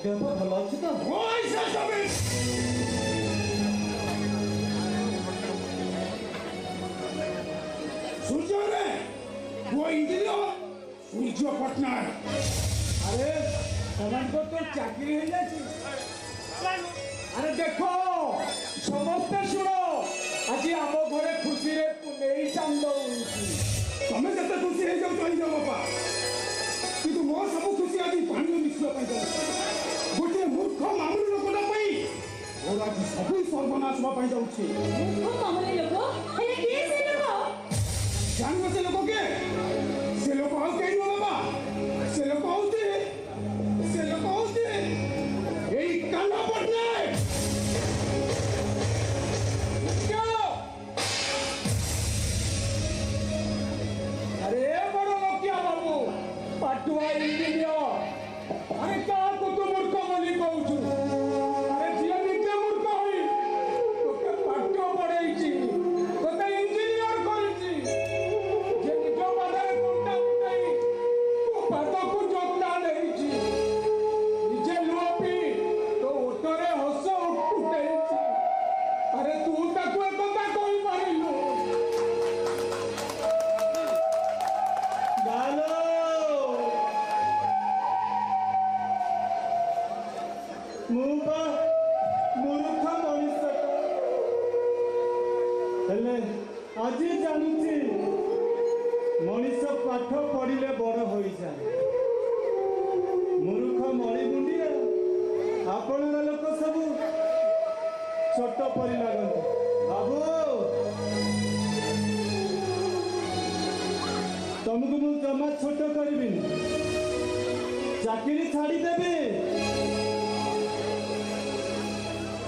ଦେହ ଭଲ ଅଛି ତ? ସୂର୍ଯ୍ୟରେ ପୁଅ ଇଞ୍ଜିନିୟର ସୂର୍ଯ୍ୟ ପଟ୍ଟନାୟକ। ଆରେ ସେମାନଙ୍କର ତ ଚାକିରି ହେଇଯାଇଛି। ଆରେ ଦେଖ ସମସ୍ତେ ଶୁଣ, ଆଜି ଆମ ଘରେ ଖୁସିରେ ପୁନେଇ ଚାନ୍ଦ ଉଡୁଛି। ତମେ ଯେତେ ଖୁସି ହେଇଯାଉଛ ହେଇଯାଉ ବାପା, କିନ୍ତୁ ମୋ ସବୁ ଖୁସି ଆଜି ପାଣିରେ ମିଶିବା ପାଇଁ ଯାଉଛି। ଗୋଟିଏ ମୂର୍ଖ ମାମୁଲି ଲୋକଟା ପାଇଁ ମୋର ଆଜି ସବୁ ସର୍ବନାଶ ହେବା ପାଇଁ ଯାଉଛି। ଜାଣିବ ସେ ଲୋକ କିଏ? ସେ ଲୋକ ଆଉ କେହି ନୁହଁ ବାପା, ସେ ଲୋକ ହଉଛି ଏଇ କାହ୍ନା ପଟ୍ଟନାୟକ। अरे बड़ो लोकिया बाबू पाटुआ इंजीनियर, अरे क्या को तू मूर्ख बोली कहू? अरे झिया निजे मूर्ख होई तोके पाठ पढ़ेइची, तोते इंजीनियर करिची। जे निज पादरे कुंटा कुटाई तू पाद को जोगदा देइची। निजे लोपी तो ओटरे हस उठेइची। अरे तू ताकू एक କଥା कहि पारिलु? मूर्ख मनीष हेले आज जानुची मनीष पाठ पढ़िले बड़ हो जाए। मूर्ख मणि मुंडिया आपण लोक सब छोट परी लगते। बाबू तुमको मु जमा छोट करी, चाकरी छाड़ीदेवी,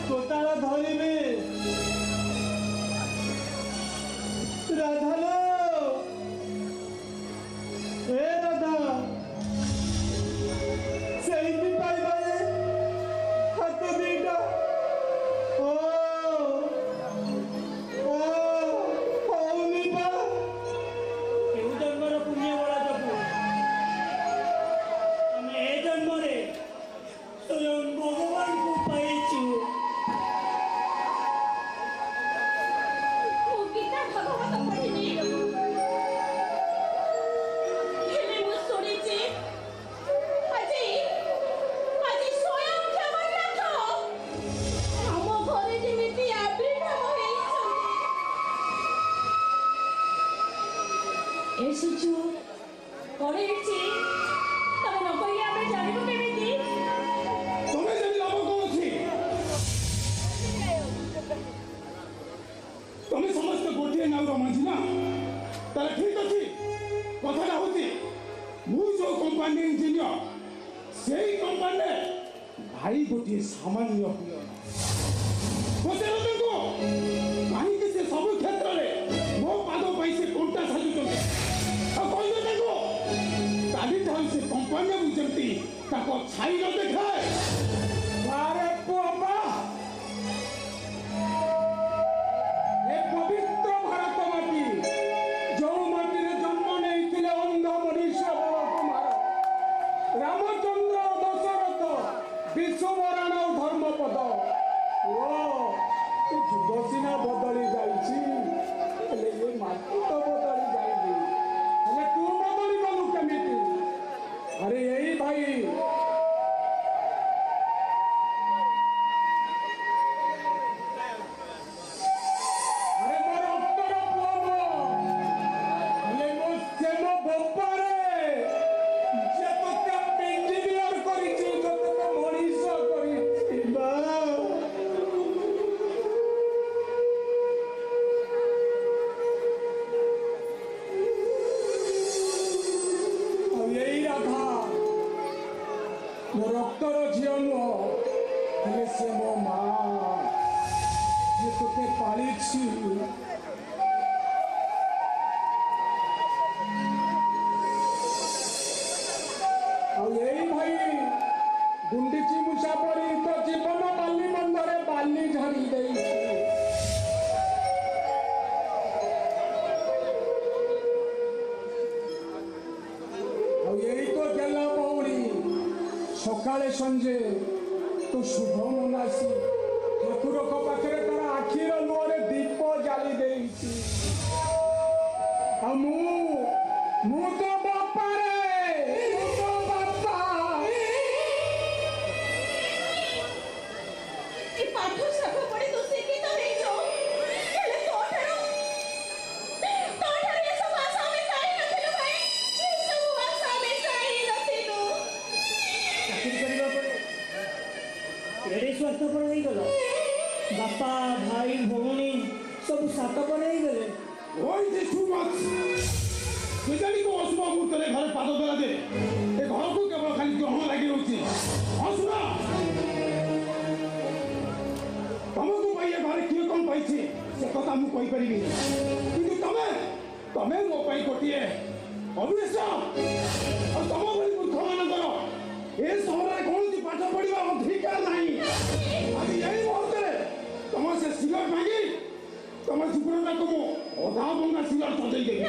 कोताल धरबी। राधा ए राधा से हाथ दीटा हौनी बा केउ जन्मर पुण्य बड़ा जपू आम ए जन्म स्वयं भगवान को पाइचु। तुम्हें समस्त गोटे नाउर मझी ना ताला ठीक अच्छी कथा हूँ मु जो कंपानी इंजीनियर से कंपानी भाई गोटे सामान्य कहीं से सब क्षेत्र में मो पाद से कंटा साजुंट काली ठाई से कंपानी जमी छाई न देखाए। अरे बाबा पवित्र भारत माटी जो माटी जन्म नहीं अंध मनीष कुमार रामचंद्र दशरथ विश्वमरण धर्मपद जुग सीना बदली जाइए माटी तो बदली जाइए तू बदली गलु केमिति? अरे यही भाई रक्तर झील नुह से मो माँ जे तोते पाली यही भाई गुंडीची मूषा परी तो जीवन बाली बंधरे बाली झाड़ी दे यही तो गेला बौड़ी सकाले संजे तो शुभ मनासी ठाकुर पाखे तार आखिर मुहरे दीप जाली देती मु तो बापा रे मु तो बापा ଏ ପାଠ ଶାଠ ପଢି ତୁ ଶିକ୍ଷିତ ହେଇଛୁ ହେଲେ ତୋଠାରୁ ଏସବୁ ଆଶା ଆମେ ପାଇ ନଥିଲୁ ଭାଇ ଏସବୁ ଆଶା ଆମେ ପାଇ ନଥିଲୁ ଚାକିରି କରିବା ପରେ ଏଡ଼େ ସ୍ୱାର୍ଥପର ହେଇଗଲ ବାପା ଭାଇ ଭଉଣୀ ସବୁ ସାତପର ହେଇଗଲେ Why is this too much? କେଜାଣି କୋଉ ଅଶୁଭ ମୁହୂର୍ତ୍ତରେ ଘରେ ପାଦ ଦେଲା ଯେ ଏ ଘରକୁ କେବଳ ଖାଲି ଗ୍ରହଣ ଲାଗି ରହୁଛି ଅଶୁଭ ତମକୁ ପାଇ ଏ ଘରେ କିଏ କ'ଣ ପାଇଛି ସେ କଥା ମୁଁ କହିପାରିବି କିନ୍ତୁ ତମେ ମୋ ପାଇଁ ଗୋଟିଏ ଅଭିଳାଷ ଆଉ ତମ ଭଳି ମୂର୍ଖମାନଙ୍କର ଏ ସହରରେ କୌଣସି ପାଠ ପଢ଼ିବା ଅଧିକାର ନାହିଁ ଆଜି ଏଇ ମୁହୂର୍ତ୍ତରେ ତମ ସେ ସିଗାରେଟ ଭାଙ୍ଗି ତମ ଜୀବନଟାକୁ ମୁଁ ଅଧା ଭଙ୍ଗା ସିଗାରେଟ ସଜେଇ ଦେବି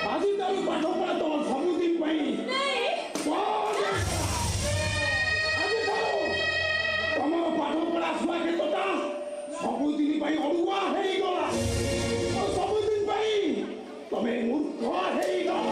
ଆଜିଠାରୁ ପାଠ ପଢ଼ା ତମ ସବୁଦିନ ପାଇଁ ତମର ପାଠ ପଢ଼ା ଶୁଆ କ୍ଷେତ୍ରଟା ସବୁଦିନ ପାଇଁ ଅଡୁଆ ହେଇଗଲା ସବୁଦିନ ପାଇଁ ତମେ ମୂର୍ଖ ହେଇଗଲ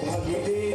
Happy day.